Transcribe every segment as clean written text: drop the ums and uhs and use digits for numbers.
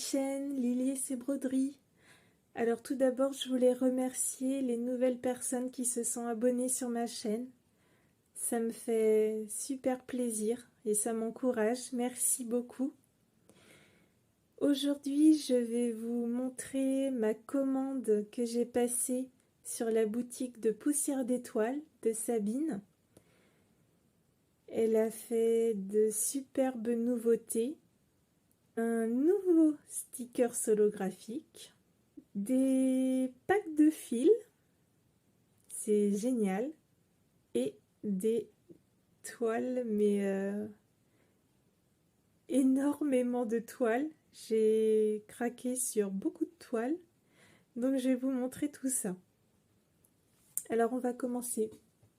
chaîne Lily et ses broderies. Alors tout d'abord, je voulais remercier les nouvelles personnes qui se sont abonnées sur ma chaîne. Ça me fait super plaisir et ça m'encourage. Merci beaucoup. Aujourd'hui, je vais vous montrer ma commande que j'ai passée sur la boutique de Poussière d'étoiles de Sabine. Elle a fait de superbes nouveautés. Un nouveau sticker holographique, des packs de fils, c'est génial, et des toiles, mais énormément de toiles. J'ai craqué sur beaucoup de toiles, donc je vais vous montrer tout ça. Alors on va commencer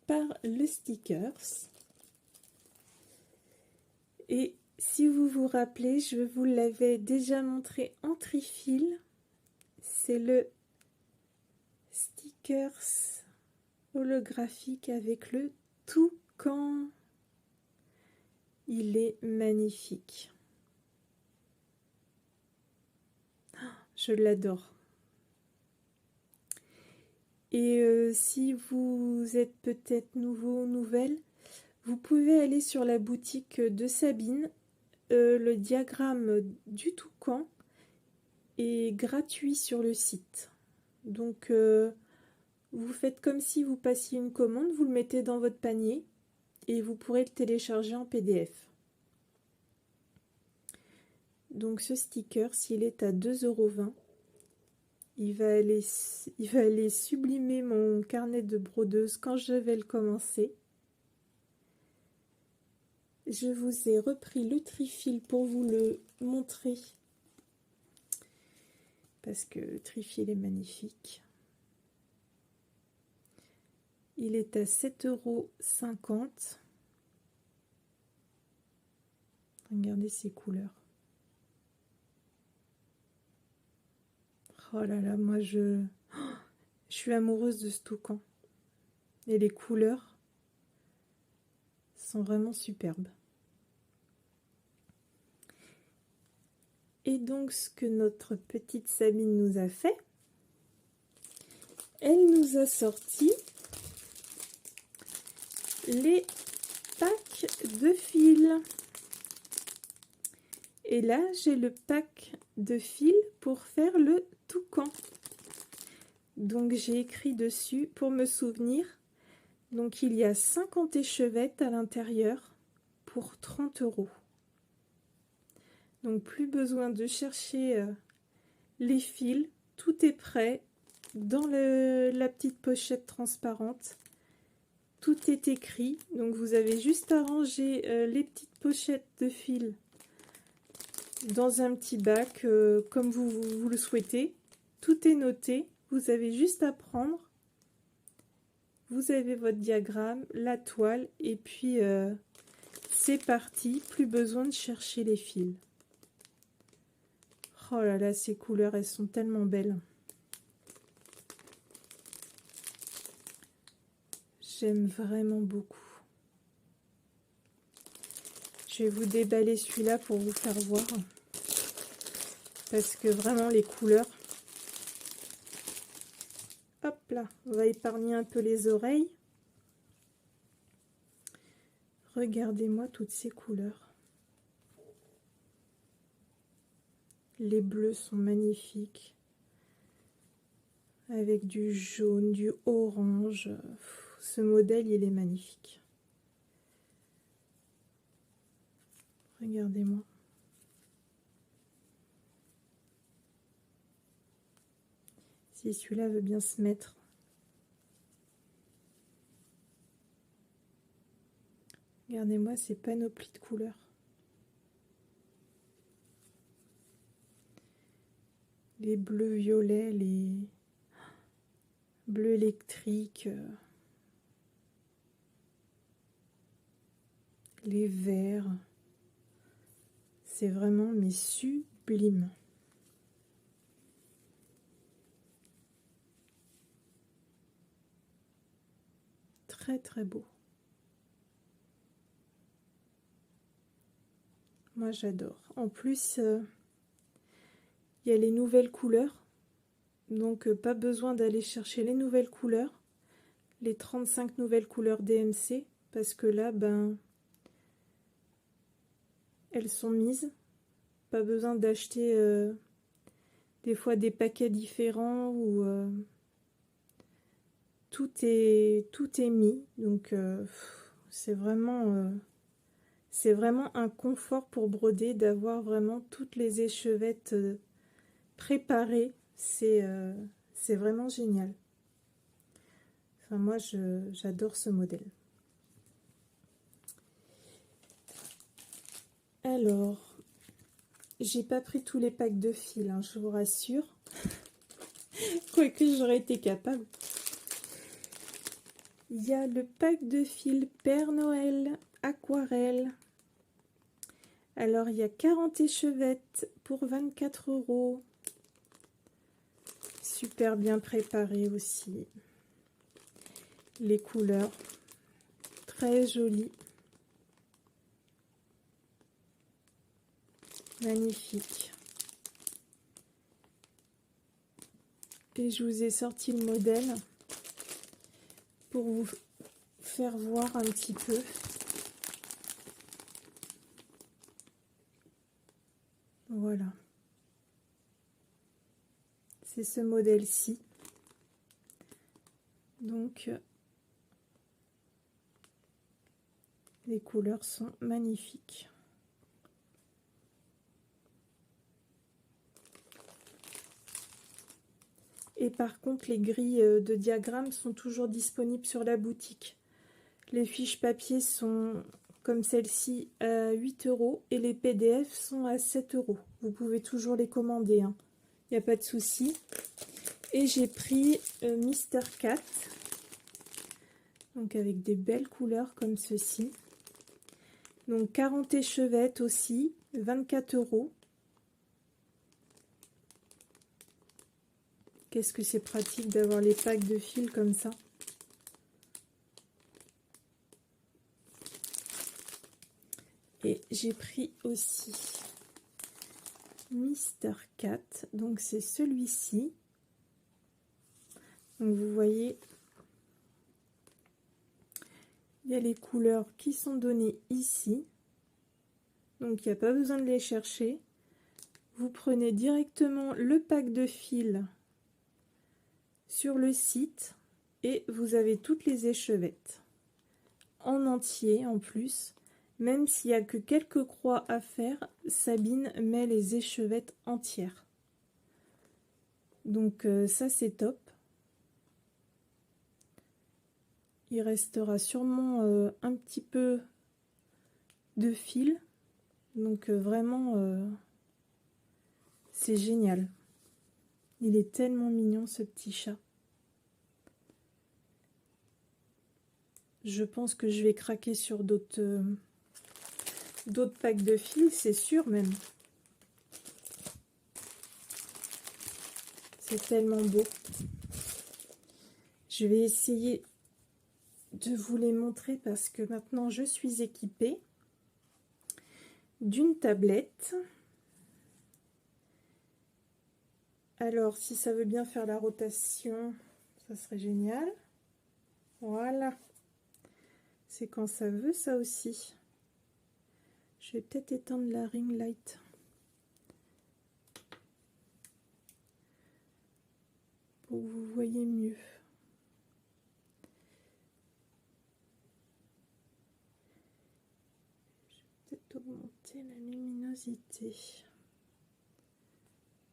par le stickers. Et si vous vous rappelez, je vous l'avais déjà montré en trifil. C'est le stickers holographique avec le toucan. Il est magnifique. Je l'adore. Et si vous êtes peut-être nouveau ou nouvelle, vous pouvez aller sur la boutique de Sabine. Le diagramme du toucan est gratuit sur le site. Donc vous faites comme si vous passiez une commande, vous le mettez dans votre panier et vous pourrez le télécharger en PDF. Donc ce sticker, s'il est à 2,20 €, il va aller sublimer mon carnet de brodeuse quand je vais le commencer. Je vous ai repris le trifil pour vous le montrer parce que le trifil est magnifique. Il est à 7,50 €. Regardez ces couleurs. Oh là là, moi je suis amoureuse de ce toucan. Et les couleurs sont vraiment superbes. Et donc ce que notre petite Sabine nous a fait, elle nous a sorti les packs de fils. Et là, j'ai le pack de fils pour faire le toucan. Donc j'ai écrit dessus pour me souvenir. Donc il y a 50 échevettes à l'intérieur pour 30 €. Donc plus besoin de chercher les fils, tout est prêt dans la petite pochette transparente. Tout est écrit, donc vous avez juste à ranger les petites pochettes de fils dans un petit bac comme vous le souhaitez. Tout est noté, vous avez juste à prendre. Vous avez votre diagramme, la toile, et puis c'est parti, plus besoin de chercher les fils. Oh là là, ces couleurs, elles sont tellement belles. J'aime vraiment beaucoup. Je vais vous déballer celui-là pour vous faire voir. Parce que vraiment, les couleurs... Hop là, on va épargner un peu les oreilles. Regardez-moi toutes ces couleurs. Les bleus sont magnifiques. Avec du jaune, du orange. Ce modèle, il est magnifique. Regardez-moi. Si celui-là veut bien se mettre. Regardez-moi ces panoplies de couleurs. Les bleus violets, les bleus électriques, les verts. C'est vraiment mais sublime. Très très beau. Moi j'adore. En plus, Il y a les nouvelles couleurs, donc pas besoin d'aller chercher les nouvelles couleurs, les 35 nouvelles couleurs DMC, parce que là, ben, elles sont mises. Pas besoin d'acheter des fois des paquets différents ou tout est mis. Donc c'est vraiment un confort pour broder d'avoir vraiment toutes les échevettes préparées. C'est vraiment génial. Enfin, moi, j'adore ce modèle. Alors, j'ai pas pris tous les packs de fils, hein, je vous rassure. Quoique j'aurais été capable. Il y a le pack de fils Père Noël aquarelle. Alors, il y a 40 échevettes pour 24 €. Super bien préparé aussi. Les couleurs, très jolies. Magnifique. Et je vous ai sorti le modèle pour vous faire voir un petit peu. Voilà. C'est ce modèle-ci. Donc, les couleurs sont magnifiques. Et par contre, les grilles de diagrammes sont toujours disponibles sur la boutique. Les fiches papier sont comme celle-ci à 8 € et les PDF sont à 7 €. Vous pouvez toujours les commander, hein. Il n'y a pas de souci. Et j'ai pris Mister Cat, donc avec des belles couleurs comme ceci. Donc 40 échevettes aussi, 24 €. Qu'est-ce que c'est pratique d'avoir les packs de fils comme ça. Et j'ai pris aussi Mister Cat, donc c'est celui-ci. Donc vous voyez, il y a les couleurs qui sont données ici. Donc il n'y a pas besoin de les chercher. Vous prenez directement le pack de fils sur le site et vous avez toutes les échevettes en entier en plus. Même s'il n'y a que quelques croix à faire, Sabine met les échevettes entières. Donc ça c'est top. Il restera sûrement un petit peu de fil. Donc vraiment c'est génial. Il est tellement mignon ce petit chat. Je pense que je vais craquer sur d'autres packs de fils, c'est sûr même. C'est tellement beau. Je vais essayer de vous les montrer parce que maintenant je suis équipée d'une tablette. Alors si ça veut bien faire la rotation, ça serait génial. Voilà. C'est quand ça veut ça aussi. Je vais peut-être éteindre la ring light. Pour que vous voyez mieux. Je vais peut-être augmenter la luminosité.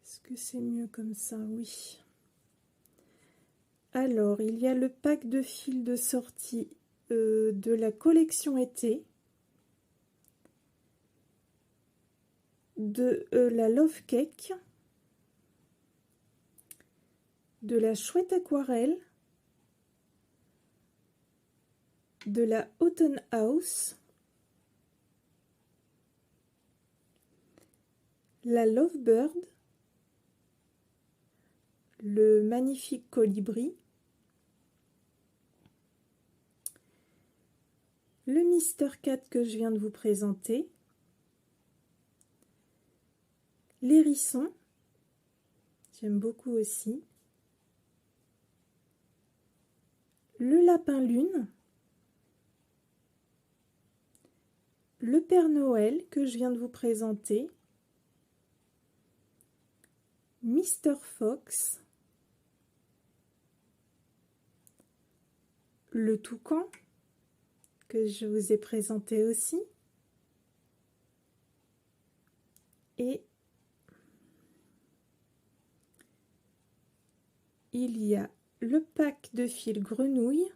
Est-ce que c'est mieux comme ça? Oui. Alors, il y a le pack de fils de sortie de la collection été, de la Love Cake, de la Chouette Aquarelle, de la Autumn House, la Lovebird, le magnifique colibri, le Mister Cat que je viens de vous présenter, l'hérisson J'aime beaucoup aussi. Le lapin lune. Le Père Noël que je viens de vous présenter. Mr. Fox. Le toucan que je vous ai présenté aussi. Et il y a le pack de fil grenouille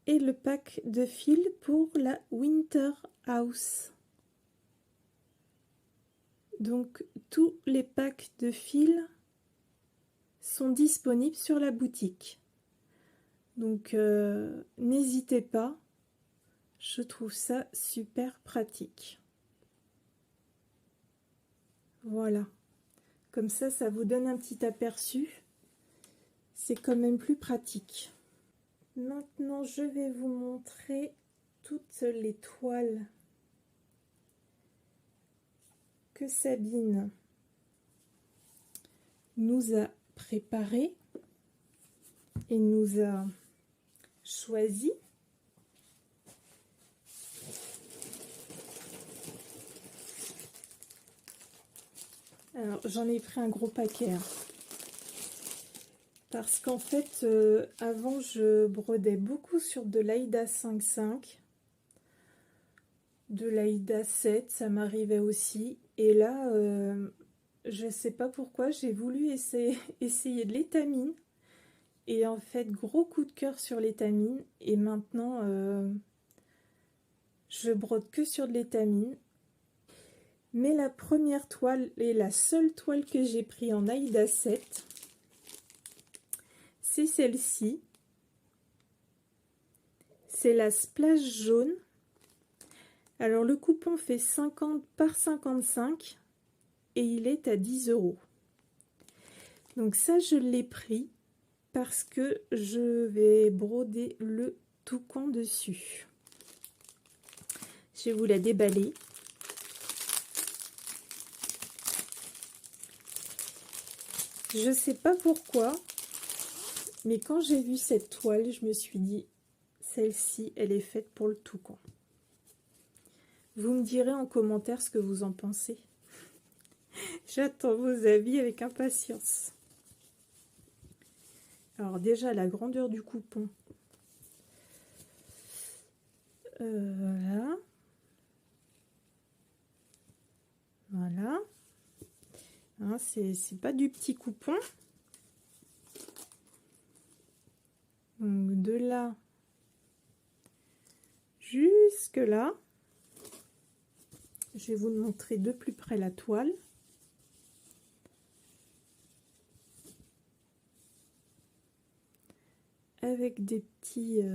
et le pack de fil pour la Winter House. Donc tous les packs de fil sont disponibles sur la boutique. Donc n'hésitez pas, je trouve ça super pratique. Voilà, comme ça vous donne un petit aperçu. C'est quand même plus pratique. Maintenant, je vais vous montrer toutes les toiles que Sabine nous a préparées et nous a choisies. Alors, j'en ai pris un gros paquet. Parce qu'en fait, avant, je brodais beaucoup sur de l'Aïda 5,5. De l'Aïda 7, ça m'arrivait aussi. Et là, je ne sais pas pourquoi, j'ai voulu essayer de l'étamine. Et en fait, gros coup de cœur sur l'étamine. Et maintenant, je brode que sur de l'étamine. Mais la première toile et la seule toile que j'ai pris en Aïda 7, c'est celle-ci. C'est la splash jaune. Alors le coupon fait 50 par 55 et il est à 10 €. Donc ça, je l'ai pris parce que je vais broder le toucan dessus. Je vais vous la déballer. Je sais pas pourquoi, mais quand j'ai vu cette toile, je me suis dit, celle-ci, elle est faite pour le toucan. Vous me direz en commentaire ce que vous en pensez. J'attends vos avis avec impatience. Alors déjà, la grandeur du coupon. Voilà. Voilà. Hein, c'est pas du petit coupon. Donc de là jusque là. Je vais vous montrer de plus près la toile. Avec des petits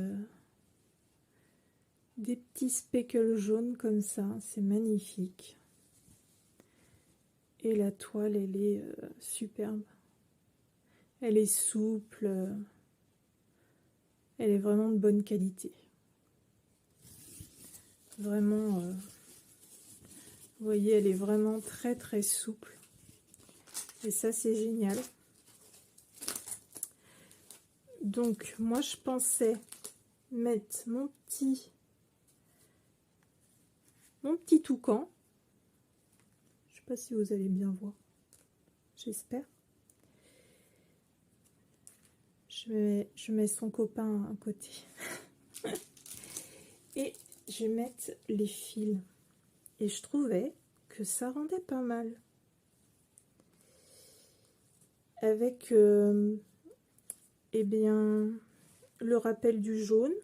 speckles jaunes comme ça, c'est magnifique. Et la toile, elle est superbe. Elle est souple. Elle est vraiment de bonne qualité. Vraiment, vous voyez, elle est vraiment très très souple. Et ça, c'est génial. Donc, moi, je pensais mettre mon petit toucan. Je sais pas si vous allez bien voir. J'espère. Je mets son copain à côté. Et je vais mettre les fils. Et je trouvais que ça rendait pas mal. Avec, eh bien, le rappel du jaune.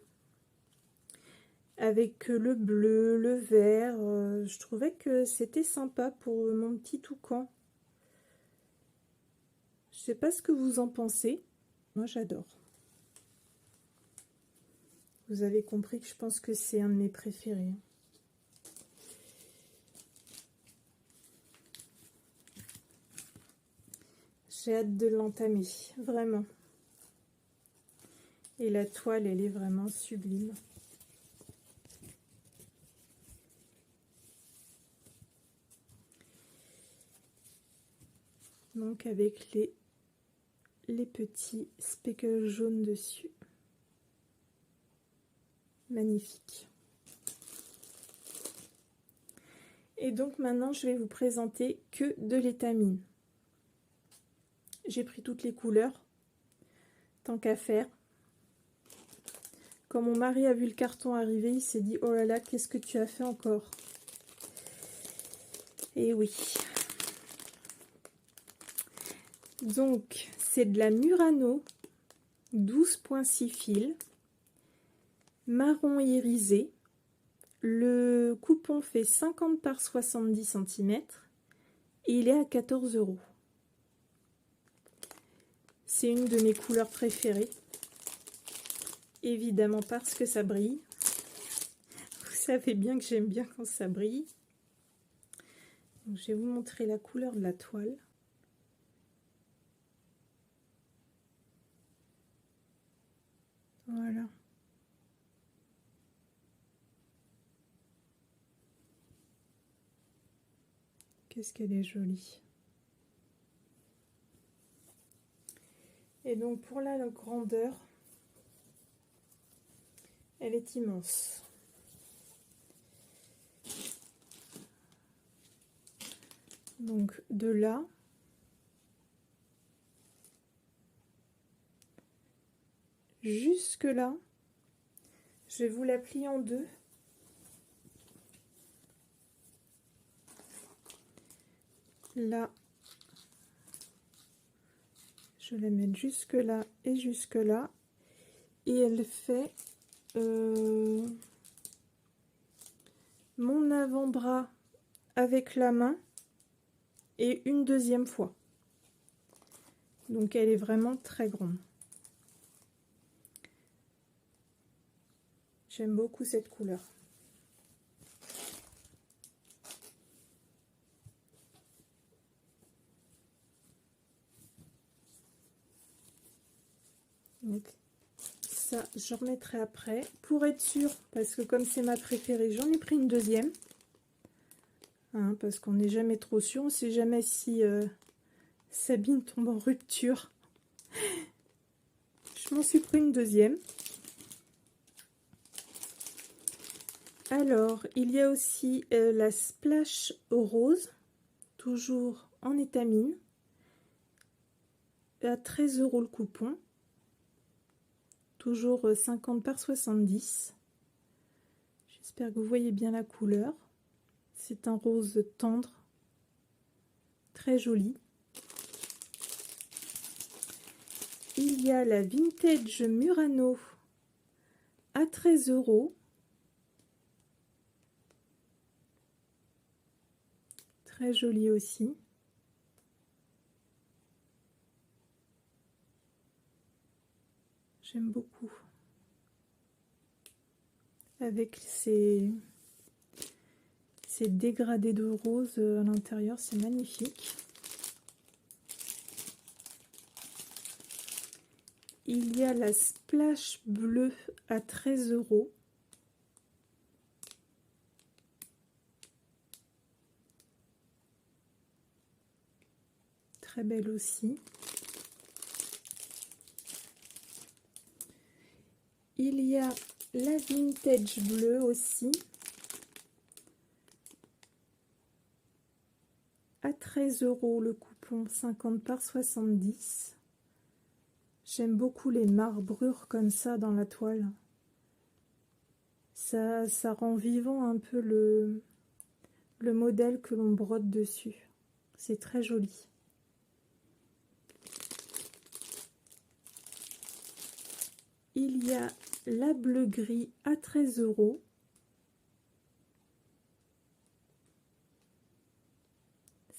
Avec le bleu, le vert. Je trouvais que c'était sympa pour mon petit toucan. Je sais pas ce que vous en pensez. Moi, j'adore. Vous avez compris que je pense que c'est un de mes préférés. J'ai hâte de l'entamer, vraiment. Et la toile, elle est vraiment sublime. Donc avec les petits speckles jaunes dessus. Magnifique. Et donc maintenant je vais vous présenter que de l'étamine. J'ai pris toutes les couleurs, tant qu'à faire. Quand mon mari a vu le carton arriver, il s'est dit « Oh là là, qu'est-ce que tu as fait encore ?» Et oui. Donc, c'est de la Murano, 12,6 fils, marron irisé. Le coupon fait 50 par 70 cm et il est à 14 €. C'est une de mes couleurs préférées. Évidemment parce que ça brille. Vous savez bien que j'aime bien quand ça brille. Donc, je vais vous montrer la couleur de la toile. Voilà. Qu'est-ce qu'elle est jolie. Et donc pour la grandeur, elle est immense. Donc de là jusque là, je vais vous la plier en deux. Là, je vais la mettre jusque là et jusque là. Et elle fait mon avant-bras avec la main et une deuxième fois. Donc elle est vraiment très grande. J'aime beaucoup cette couleur. Donc ça, je remettrai après pour être sûr, parce que comme c'est ma préférée, j'en ai pris une deuxième. Hein, parce qu'on n'est jamais trop sûr, on ne sait jamais si Sabine tombe en rupture. Je m'en suis pris une deuxième. Alors, il y a aussi la Splash rose, toujours en étamine, à 13 € le coupon, toujours 50 par 70. J'espère que vous voyez bien la couleur. C'est un rose tendre, très joli. Il y a la Vintage Murano à 13 €. Très joli aussi. J'aime beaucoup. Avec ces dégradés de rose à l'intérieur, c'est magnifique. Il y a la Splash bleue à 13 €. Très belle aussi. Il y a la Vintage bleue aussi à 13 € le coupon, 50 par 70. J'aime beaucoup les marbrures comme ça dans la toile. Ça rend vivant un peu le modèle que l'on brode dessus. C'est très joli. Il y a la bleu gris à 13 €.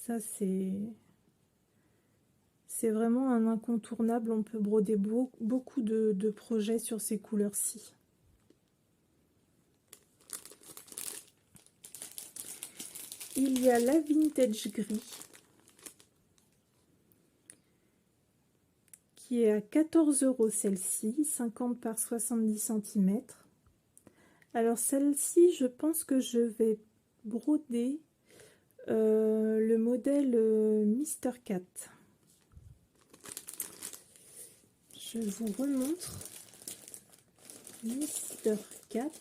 Ça c'est vraiment un incontournable. On peut broder beaucoup de projets sur ces couleurs-ci. Il y a la Vintage gris qui est à 14 € celle-ci, 50 par 70 cm. Alors celle-ci, je pense que je vais broder le modèle Mr. Cat. je vous remontre Mister Cat.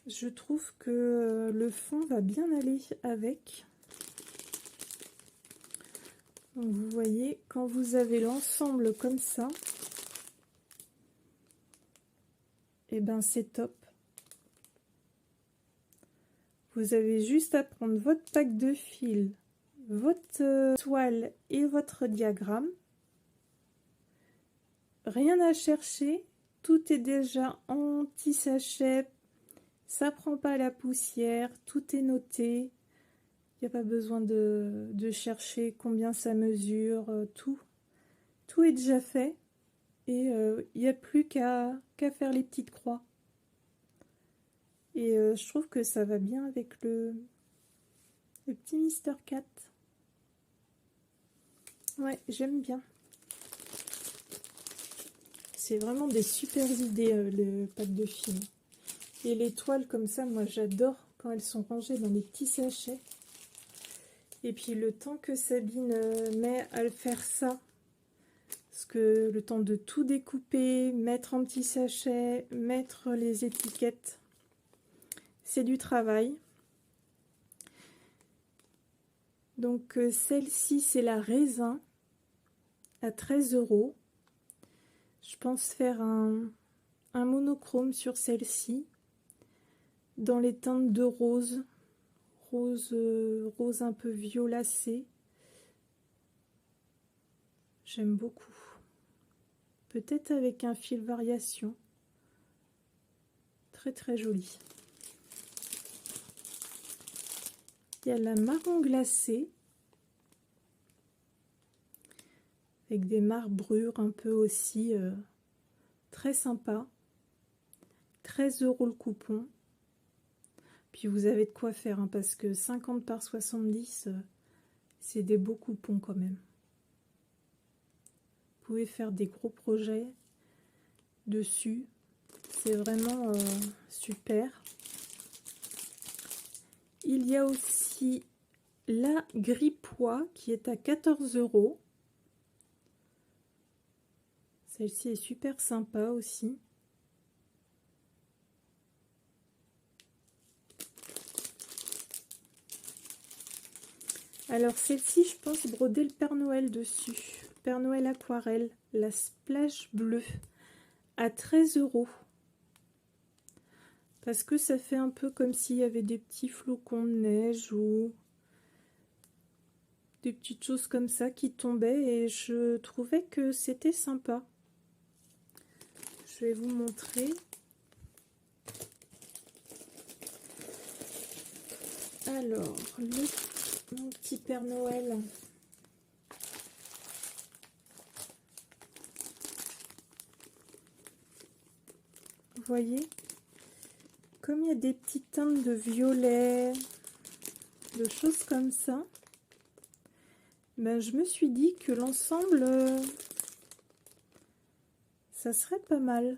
Je trouve que le fond va bien aller avec. Donc vous voyez, quand vous avez l'ensemble comme ça, et ben c'est top. Vous avez juste à prendre votre pack de fil, votre toile et votre diagramme. Rien à chercher, tout est déjà en petit sachet. Ça prend pas la poussière, tout est noté. Il n'y a pas besoin de chercher combien ça mesure, tout. Tout est déjà fait. Et il n'y a plus qu'à faire les petites croix. Et je trouve que ça va bien avec le petit Mister Cat. Ouais, j'aime bien. C'est vraiment des super idées, le pack de fil. Et les toiles comme ça, moi j'adore quand elles sont rangées dans des petits sachets. Et puis le temps que Sabine met à le faire ça, parce que le temps de tout découper, mettre en petits sachets, mettre les étiquettes, c'est du travail. Donc celle-ci c'est la raisin à 13 €. Je pense faire un monochrome sur celle-ci, dans les teintes de rose. Rose un peu violacé. J'aime beaucoup. Peut-être avec un fil variation. Très très joli. Il y a la marron glacée. Avec des marbrures un peu aussi. Très sympa. 13 € le coupon. Puis vous avez de quoi faire, hein, parce que 50 par 70, c'est des beaux coupons quand même. Vous pouvez faire des gros projets dessus. C'est vraiment super. Il y a aussi la Gripois qui est à 14 €. Celle-ci est super sympa aussi. Alors celle-ci, je pense broder le Père Noël dessus. Père Noël aquarelle, la splash bleue, à 13 €. Parce que ça fait un peu comme s'il y avait des petits flocons de neige ou des petites choses comme ça qui tombaient, et je trouvais que c'était sympa. Je vais vous montrer. Alors, mon petit Père Noël. Vous voyez, comme il y a des petites teintes de violet, de choses comme ça, ben, je me suis dit que l'ensemble, ça serait pas mal.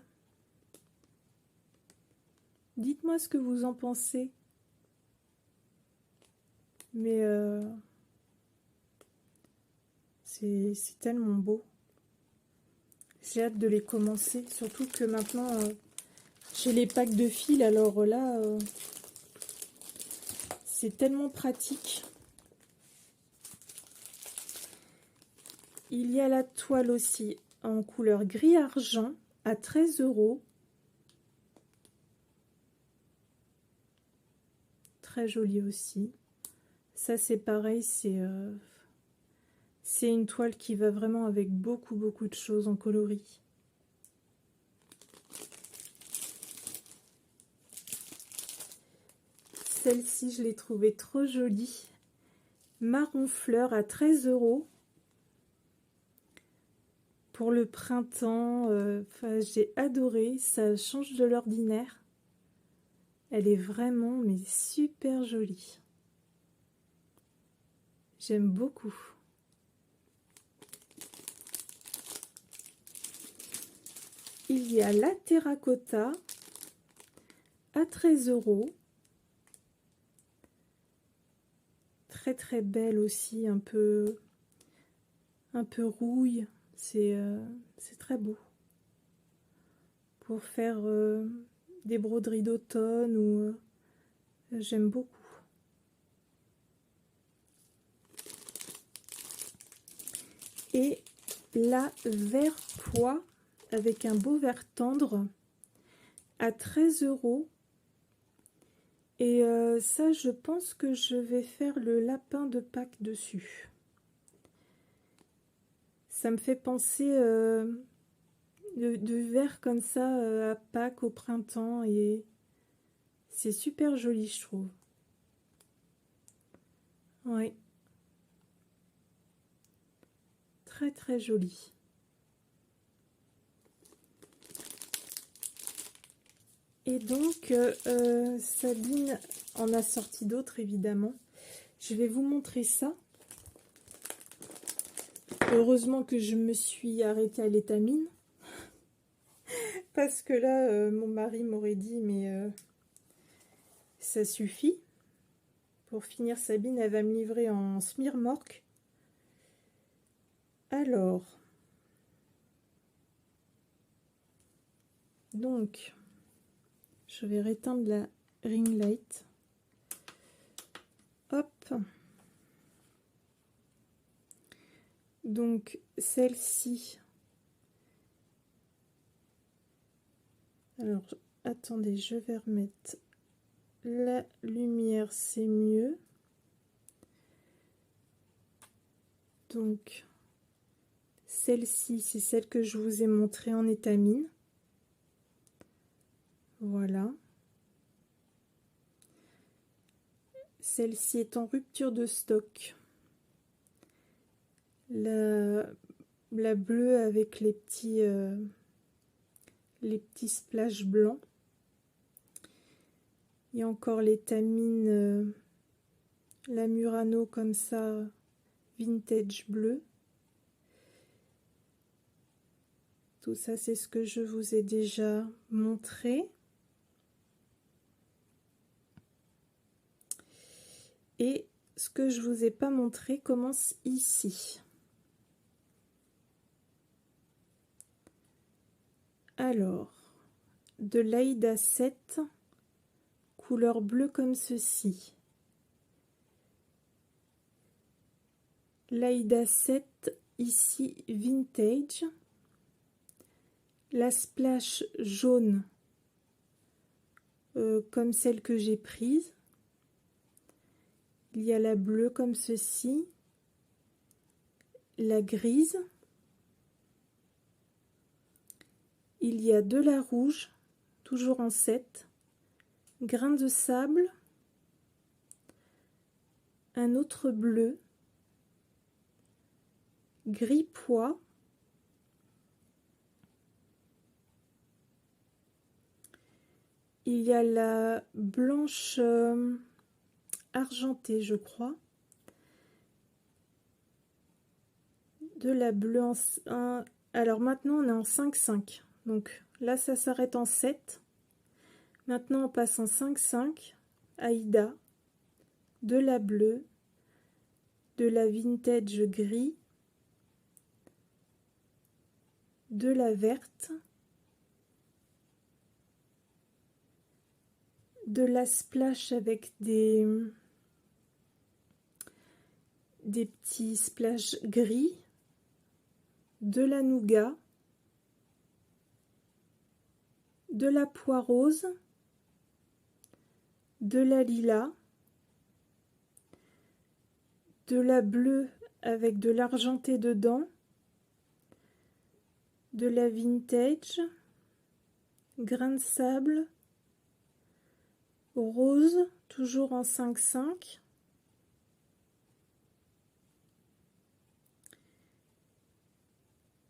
Dites-moi ce que vous en pensez. Mais c'est tellement beau. J'ai hâte de les commencer, surtout que maintenant j'ai les packs de fil, alors là c'est tellement pratique. Il y a la toile aussi en couleur gris argent à 13 €. Très jolie aussi. Ça c'est pareil, c'est une toile qui va vraiment avec beaucoup de choses en coloris. Celle-ci, je l'ai trouvée trop jolie. Marron fleur à 13 €. Pour le printemps, j'ai adoré. Ça change de l'ordinaire. Elle est vraiment mais super jolie. J'aime beaucoup. Il y a la terracotta à 13 €. très très belle aussi, un peu rouille. C'est très beau. Pour faire des broderies d'automne ou j'aime beaucoup. Et la vert pois avec un beau vert tendre à 13 €. Et ça, je pense que je vais faire le lapin de Pâques dessus. Ça me fait penser de vert comme ça à Pâques au printemps et c'est super joli, je trouve. Ouais. Très très joli. Et donc, Sabine en a sorti d'autres, évidemment. Je vais vous montrer ça. Heureusement que je me suis arrêtée à l'étamine. Parce que là, mon mari m'aurait dit, mais ça suffit. Pour finir, Sabine, elle va me livrer en smirmorque. Alors, donc, je vais réteindre la ring light. Hop. Donc, celle-ci. Alors, attendez, je vais remettre la lumière, c'est mieux. Donc, celle-ci, c'est celle que je vous ai montrée en étamine. Voilà. Celle-ci est en rupture de stock. La bleue avec les petits splashes blancs. Il y a encore l'étamine, la Murano comme ça, vintage bleu. Tout ça, c'est ce que je vous ai déjà montré. Et ce que je vous ai pas montré commence ici. Alors, de l'Aïda 7, couleur bleue comme ceci. L'Aïda 7, ici, vintage. La splash jaune, comme celle que j'ai prise. Il y a la bleue comme ceci. La grise. Il y a de la rouge, toujours en 7. Grain de sable. Un autre bleu. Gris pois. Il y a la blanche argentée, je crois. De la bleue en... Alors maintenant, on est en 5-5. Donc là, ça s'arrête en 7. Maintenant, on passe en 5-5. Aïda. De la bleue. De la vintage gris. De la verte. De la splash avec des petits splashes gris, de la nougat, de la pois rose, de la lilas, de la bleue avec de l'argenté dedans, de la vintage, grain de sable, rose, toujours en 5-5,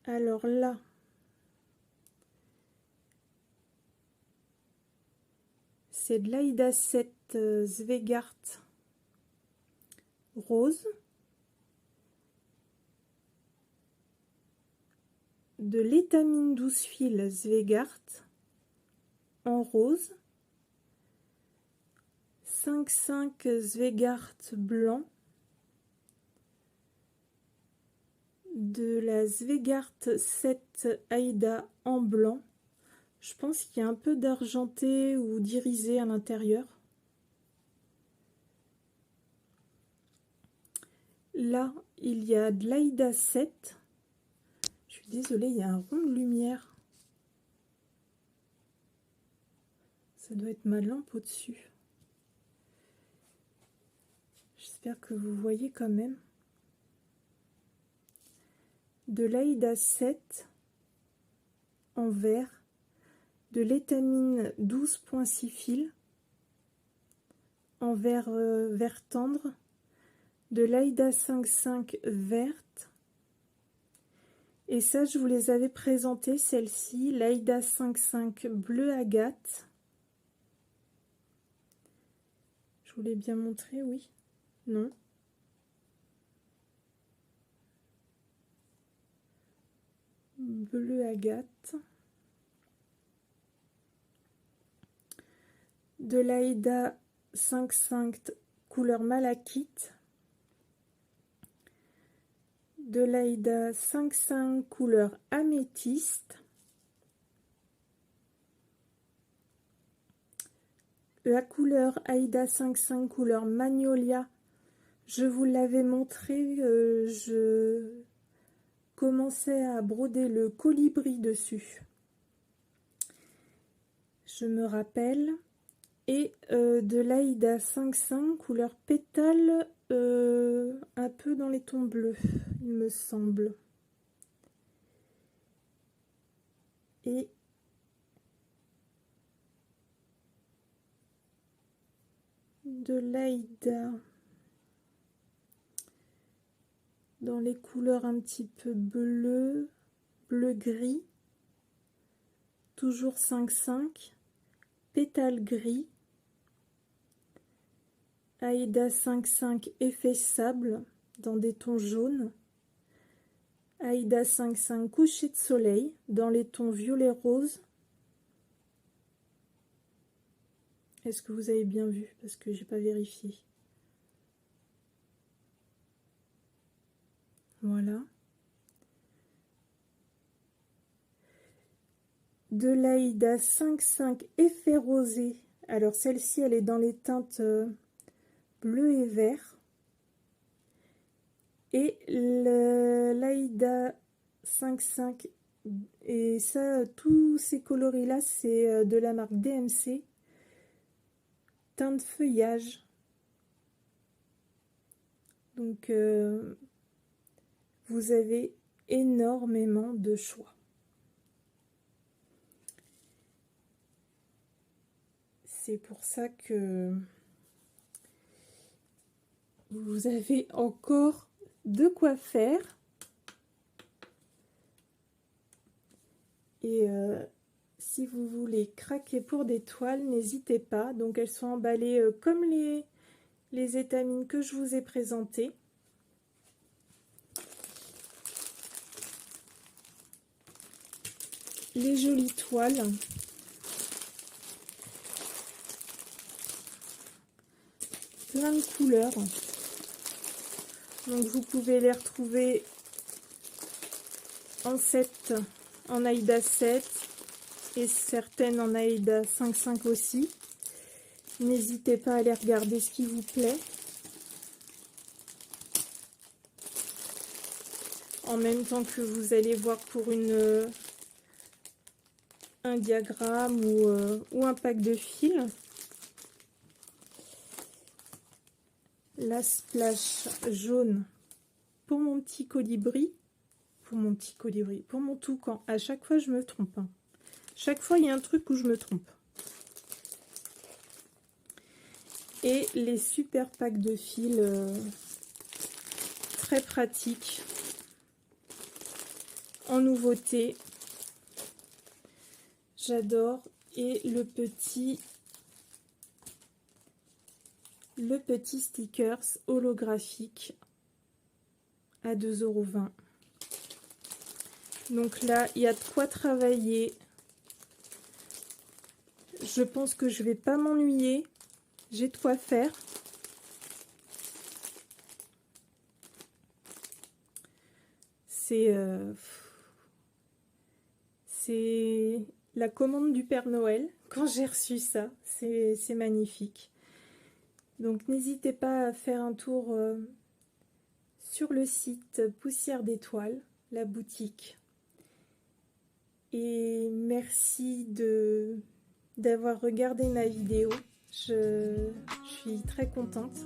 alors là, c'est de l'Aïda 7 Zweigart rose, de l'étamine 12 fils Zweigart en rose, 5-5 Zweigart blanc, de la Zweigart 7 Aïda en blanc. Je pense qu'il y a un peu d'argenté ou d'irisé à l'intérieur. Là, il y a de l'Aïda 7. Je suis désolée, il y a un rond de lumière. Ça doit être ma lampe au-dessus. J'espère que vous voyez quand même. De l'Aïda 7 en vert. De l'étamine 12.6 fils en vert, vert tendre, de l'Aïda 5.5 verte, et ça je vous les avais présentées, celle-ci, l'Aïda 5.5 bleu agate. Je vous l'ai bien montré, oui? Non? Bleu agate. De l'Aïda 5.5 couleur malachite, de l'Aïda 5.5 couleur améthyste, la couleur Aïda 5.5 couleur magnolia, je vous l'avais montré, je commençais à broder le colibri dessus, je me rappelle. Et de l'Aïda 5.5 couleur pétale, un peu dans les tons bleus, il me semble. Et de l'Aïda dans les couleurs un petit peu bleu, bleu-gris, toujours 5.5, pétale gris, Aïda 5.5 effet sable dans des tons jaunes, Aïda 5.5 coucher de soleil dans les tons violet rose. Est-ce que vous avez bien vu? Parce que j'ai pas vérifié. Voilà. De l'Aïda 5.5 effet rosé. Alors celle-ci, elle est dans les teintes bleu et vert. Et l'Aïda 5.5, et ça, tous ces coloris-là, c'est de la marque DMC. Teinte feuillage. Donc, vous avez énormément de choix. C'est pour ça que vous avez encore de quoi faire. Et si vous voulez craquer pour des toiles, n'hésitez pas. Donc elles sont emballées comme les étamines que je vous ai présentées. Les jolies toiles. Plein de couleurs. Donc vous pouvez les retrouver en 7, en Aïda 7 et certaines en Aïda 5.5 aussi. N'hésitez pas à aller regarder ce qui vous plaît. En même temps que vous allez voir pour un diagramme ou un pack de fils. La splash jaune pour mon petit colibri, pour mon toucan. À chaque fois, je me trompe. Hein. Chaque fois, il y a un truc où je me trompe. Et les super packs de fils très pratiques, en nouveauté. J'adore. Et le petit stickers holographique à 2,20 €. Donc là, il y a de quoi travailler. Je pense que je vais pas m'ennuyer. J'ai de quoi faire. c'est la commande du Père Noël quand j'ai reçu ça. C'est magnifique. Donc n'hésitez pas à faire un tour sur le site Poussière d'étoiles, la boutique. Et merci d'avoir regardé ma vidéo. Je suis très contente.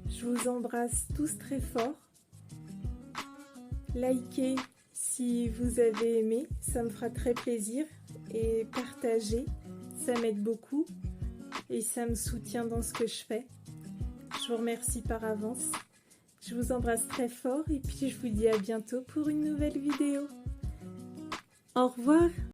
Je vous embrasse tous très fort. Likez si vous avez aimé, ça me fera très plaisir. Et partagez, ça m'aide beaucoup. Et ça me soutient dans ce que je fais. Je vous remercie par avance. Je vous embrasse très fort et puis je vous dis à bientôt pour une nouvelle vidéo. Au revoir!